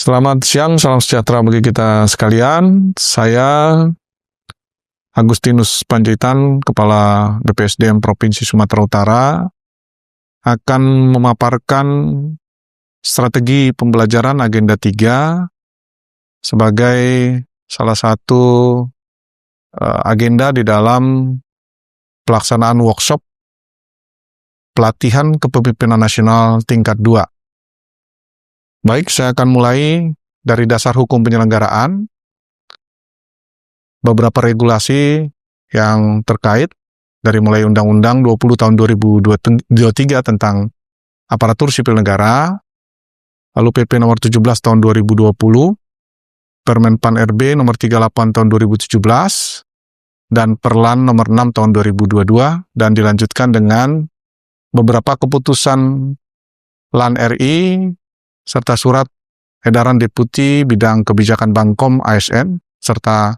Selamat siang, salam sejahtera bagi kita sekalian. Saya Agustinus Panjaitan, Kepala BPSDM Provinsi Sumatera Utara, akan memaparkan strategi pembelajaran Agenda 3 sebagai salah satu agenda di dalam pelaksanaan workshop pelatihan kepemimpinan nasional tingkat 2. Baik, saya akan mulai dari dasar hukum penyelenggaraan, beberapa regulasi yang terkait dari mulai Undang-Undang 20 tahun 2023 tentang aparatur sipil negara, lalu PP nomor 17 tahun 2020, Permen-Pan RB nomor 38 tahun 2017, dan Perlan nomor 6 tahun 2022, dan dilanjutkan dengan beberapa keputusan LAN RI, serta surat edaran Deputi Bidang Kebijakan Bangkom ASN, serta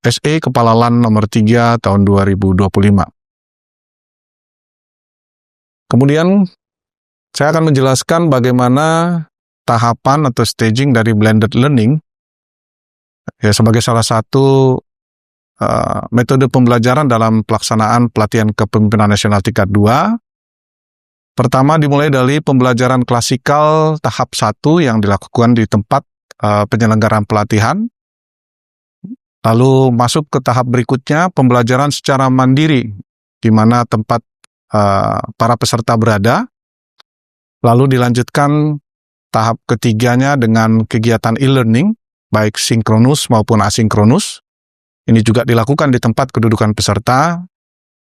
SE Kepala LAN nomor 3 tahun 2025. Kemudian saya akan menjelaskan bagaimana tahapan atau staging dari blended learning ya sebagai salah satu metode pembelajaran dalam pelaksanaan pelatihan kepemimpinan nasional tingkat 2. Pertama dimulai dari pembelajaran klasikal tahap 1 yang dilakukan di tempat penyelenggaraan pelatihan. Lalu masuk ke tahap berikutnya, pembelajaran secara mandiri, di mana tempat para peserta berada. Lalu dilanjutkan tahap ketiganya dengan kegiatan e-learning, baik sinkronus maupun asinkronus. Ini juga dilakukan di tempat kedudukan peserta.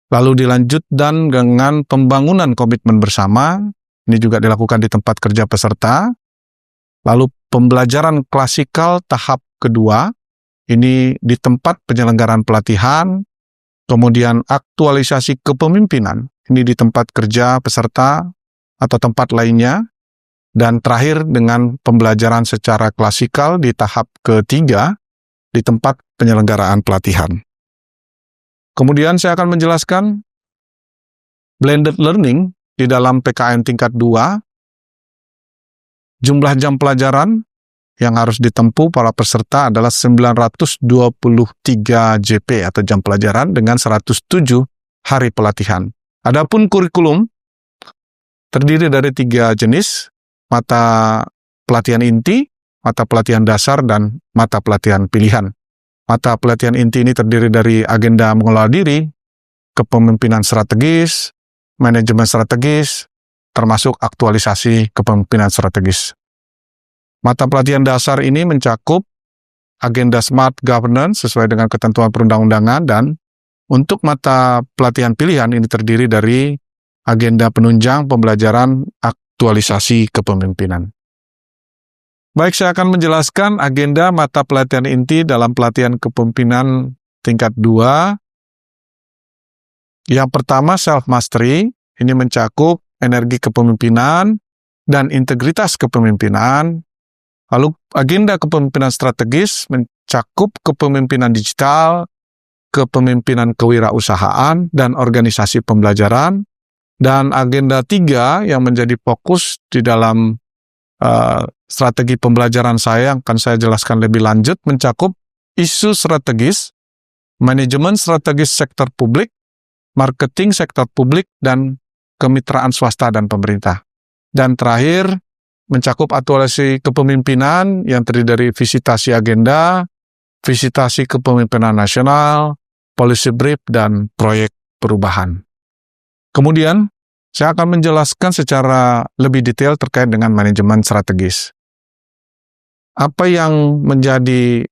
Lalu dilanjutkan dengan pembangunan komitmen bersama, ini juga dilakukan di tempat kerja peserta. Lalu pembelajaran klasikal tahap kedua, ini di tempat penyelenggaraan pelatihan, kemudian aktualisasi kepemimpinan, ini di tempat kerja peserta atau tempat lainnya, dan terakhir dengan pembelajaran secara klasikal di tahap ketiga, di tempat penyelenggaraan pelatihan. Kemudian saya akan menjelaskan blended learning di dalam PKN tingkat 2, jumlah jam pelajaran yang harus ditempuh para peserta adalah 923 JP atau jam pelajaran dengan 107 hari pelatihan. Adapun kurikulum terdiri dari 3 jenis, mata pelatihan inti, mata pelatihan dasar, dan mata pelatihan pilihan. Mata pelatihan inti ini terdiri dari agenda mengelola diri, kepemimpinan strategis, manajemen strategis, termasuk aktualisasi kepemimpinan strategis. Mata pelatihan dasar ini mencakup agenda smart governance sesuai dengan ketentuan perundang-undangan, dan untuk mata pelatihan pilihan ini terdiri dari agenda penunjang pembelajaran aktualisasi kepemimpinan. Baik, saya akan menjelaskan agenda mata pelatihan inti dalam pelatihan kepemimpinan tingkat 2. Yang pertama, self-mastery. Ini mencakup energi kepemimpinan dan integritas kepemimpinan. Lalu, agenda kepemimpinan strategis mencakup kepemimpinan digital, kepemimpinan kewirausahaan, dan organisasi pembelajaran. Dan agenda 3 yang menjadi fokus di dalam strategi pembelajaran saya yang akan saya jelaskan lebih lanjut mencakup isu strategis, manajemen strategis sektor publik, marketing sektor publik, dan kemitraan swasta dan pemerintah. Dan terakhir, mencakup aktualisasi kepemimpinan yang terdiri dari visitasi agenda, visitasi kepemimpinan nasional, policy brief, dan proyek perubahan. Kemudian, saya akan menjelaskan secara lebih detail terkait dengan manajemen strategis. Apa yang menjadi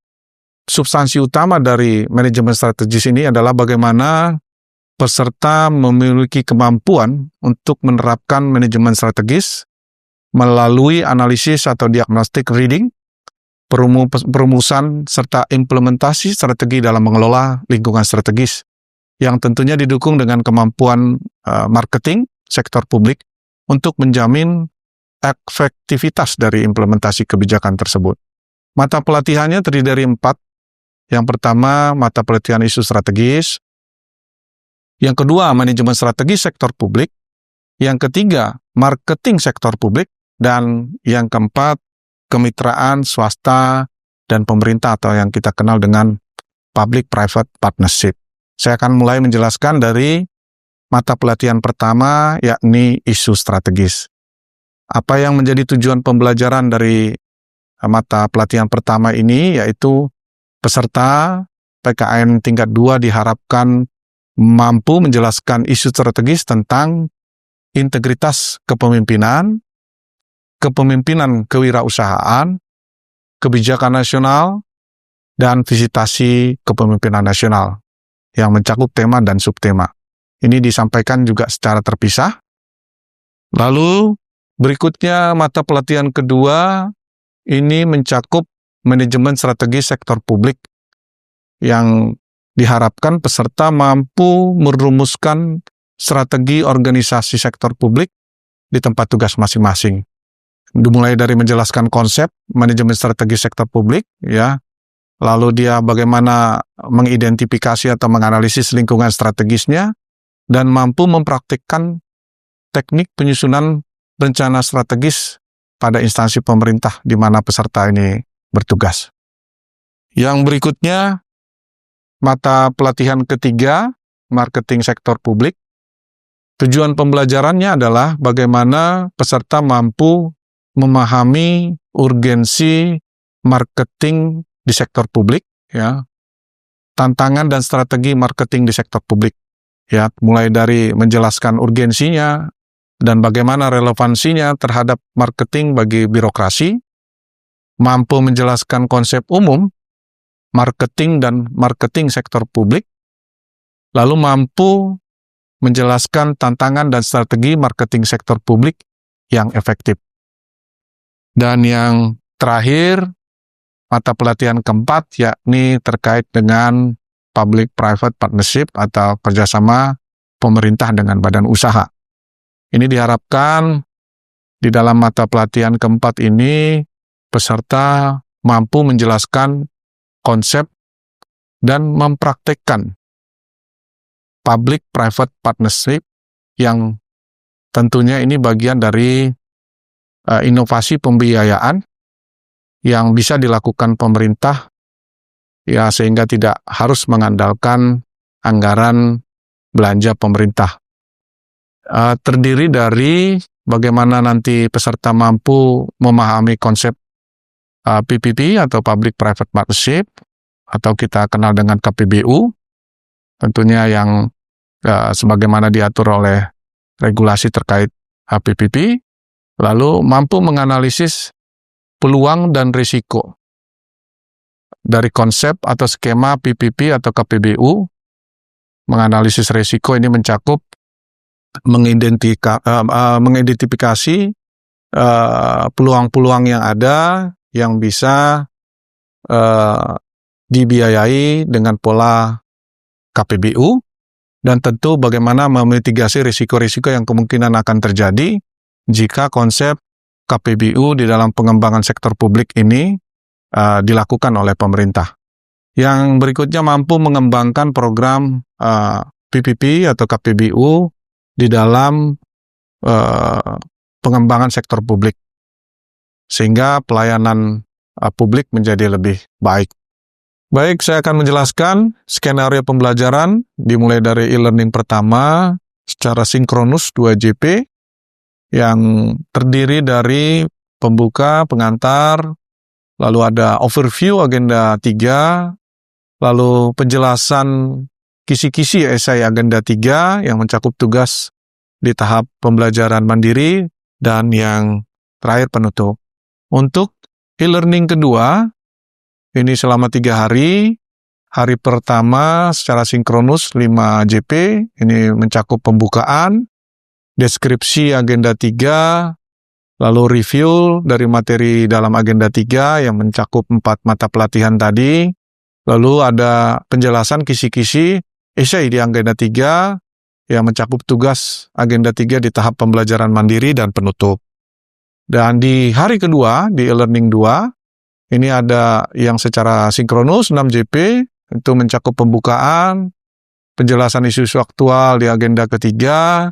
substansi utama dari manajemen strategis ini adalah bagaimana peserta memiliki kemampuan untuk menerapkan manajemen strategis melalui analisis atau diagnostic reading, perumusan, serta implementasi strategi dalam mengelola lingkungan strategis, yang tentunya didukung dengan kemampuan marketing sektor publik untuk menjamin efektivitas dari implementasi kebijakan tersebut. Mata pelatihannya terdiri dari 4. Yang pertama, mata pelatihan isu strategis. Yang kedua, manajemen strategi sektor publik. Yang ketiga, marketing sektor publik. Dan yang keempat, kemitraan swasta dan pemerintah atau yang kita kenal dengan public-private partnership. Saya akan mulai menjelaskan dari mata pelatihan pertama, yakni isu strategis. Apa yang menjadi tujuan pembelajaran dari mata pelatihan pertama ini, yaitu peserta PKN tingkat 2 diharapkan mampu menjelaskan isu strategis tentang integritas kepemimpinan, kepemimpinan kewirausahaan, kebijakan nasional, dan visitasi kepemimpinan nasional yang mencakup tema dan subtema. Ini disampaikan juga secara terpisah. Lalu berikutnya mata pelatihan kedua ini mencakup manajemen strategi sektor publik yang diharapkan peserta mampu merumuskan strategi organisasi sektor publik di tempat tugas masing-masing. Dimulai dari menjelaskan konsep manajemen strategi sektor publik, ya. Lalu dia bagaimana mengidentifikasi atau menganalisis lingkungan strategisnya dan mampu mempraktikkan teknik penyusunan rencana strategis pada instansi pemerintah di mana peserta ini bertugas. Yang berikutnya, mata pelatihan ketiga, marketing sektor publik. Tujuan pembelajarannya adalah bagaimana peserta mampu memahami urgensi marketing di sektor publik, ya, tantangan dan strategi marketing di sektor publik, ya, mulai dari menjelaskan urgensinya dan bagaimana relevansinya terhadap marketing bagi birokrasi, mampu menjelaskan konsep umum marketing dan marketing sektor publik, lalu mampu menjelaskan tantangan dan strategi marketing sektor publik yang efektif. Dan yang terakhir, mata pelatihan keempat, yakni terkait dengan public-private partnership atau kerjasama pemerintah dengan badan usaha. Ini diharapkan di dalam mata pelatihan keempat ini, peserta mampu menjelaskan konsep dan mempraktekkan public-private partnership yang tentunya ini bagian dari inovasi pembiayaan yang bisa dilakukan pemerintah, ya, sehingga tidak harus mengandalkan anggaran belanja pemerintah. Terdiri dari bagaimana nanti peserta mampu memahami konsep PPP atau Public Private Partnership atau kita kenal dengan KPBU, tentunya yang sebagaimana diatur oleh regulasi terkait PPP, lalu mampu menganalisis peluang dan risiko dari konsep atau skema PPP atau KPBU. Menganalisis risiko ini mencakup mengidentifikasi peluang-peluang yang ada yang bisa dibiayai dengan pola KPBU, dan tentu bagaimana memitigasi risiko-risiko yang kemungkinan akan terjadi jika konsep KPBU di dalam pengembangan sektor publik ini dilakukan oleh pemerintah. Yang berikutnya mampu mengembangkan program PPP atau KPBU di dalam pengembangan sektor publik, sehingga pelayanan publik menjadi lebih baik. Baik, saya akan menjelaskan skenario pembelajaran dimulai dari e-learning pertama secara sinkronus 2JP yang terdiri dari pembuka, pengantar, lalu ada overview agenda 3, lalu penjelasan kisi-kisi esai agenda 3 yang mencakup tugas di tahap pembelajaran mandiri, dan yang terakhir penutup. Untuk e-learning kedua, ini selama 3 hari. Hari pertama secara sinkronus 5JP, ini mencakup pembukaan, deskripsi agenda 3, lalu review dari materi dalam agenda 3 yang mencakup 4 mata pelatihan tadi, lalu ada penjelasan kisi-kisi esai di agenda 3 yang mencakup tugas agenda 3 di tahap pembelajaran mandiri dan penutup. Dan di hari kedua, di e-learning 2, ini ada yang secara sinkronus 6JP, itu mencakup pembukaan, penjelasan isu-isu aktual di agenda ketiga,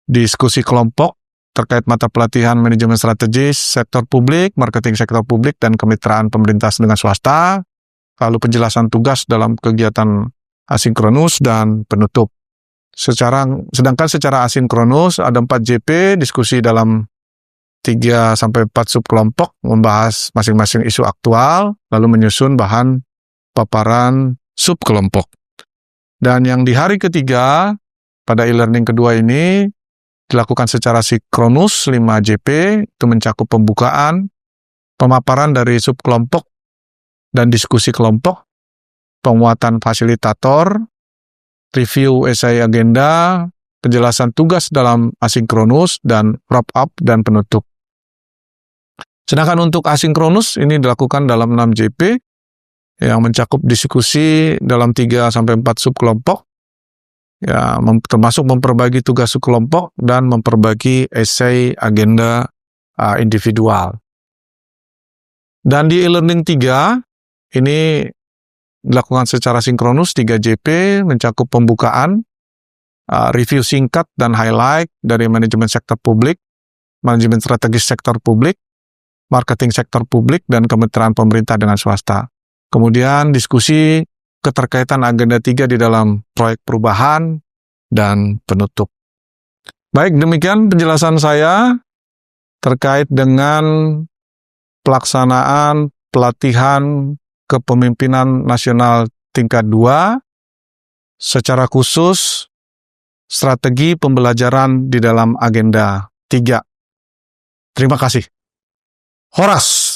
diskusi kelompok terkait mata pelatihan manajemen strategis sektor publik, marketing sektor publik, dan kemitraan pemerintah dengan swasta, lalu penjelasan tugas dalam kegiatan asinkronus, dan penutup. Sedangkan secara asinkronus ada 4 JP, diskusi dalam 3-4 subkelompok, membahas masing-masing isu aktual, lalu menyusun bahan paparan subkelompok. Dan yang di hari ketiga, pada e-learning kedua ini, dilakukan secara sinkronus 5 JP, itu mencakup pembukaan, pemaparan dari subkelompok dan diskusi kelompok, penguatan fasilitator, review esai agenda, penjelasan tugas dalam asinkronus, dan wrap up dan penutup. Sedangkan untuk asinkronus ini dilakukan dalam 6 JP yang mencakup diskusi dalam 3-4 subkelompok, ya, termasuk memperbagi tugas kelompok dan memperbagi esai agenda individual. Dan di e-learning 3, ini dilakukan secara sinkronus 3 JP, mencakup pembukaan, review singkat dan highlight dari manajemen sektor publik, manajemen strategis sektor publik, marketing sektor publik, dan kemitraan pemerintah dengan swasta. Kemudian diskusi keterkaitan agenda 3 di dalam proyek perubahan, dan penutup. Baik, demikian penjelasan saya terkait dengan pelaksanaan pelatihan kepemimpinan nasional tingkat 2, secara khusus strategi pembelajaran di dalam agenda 3. Terima kasih. Horas!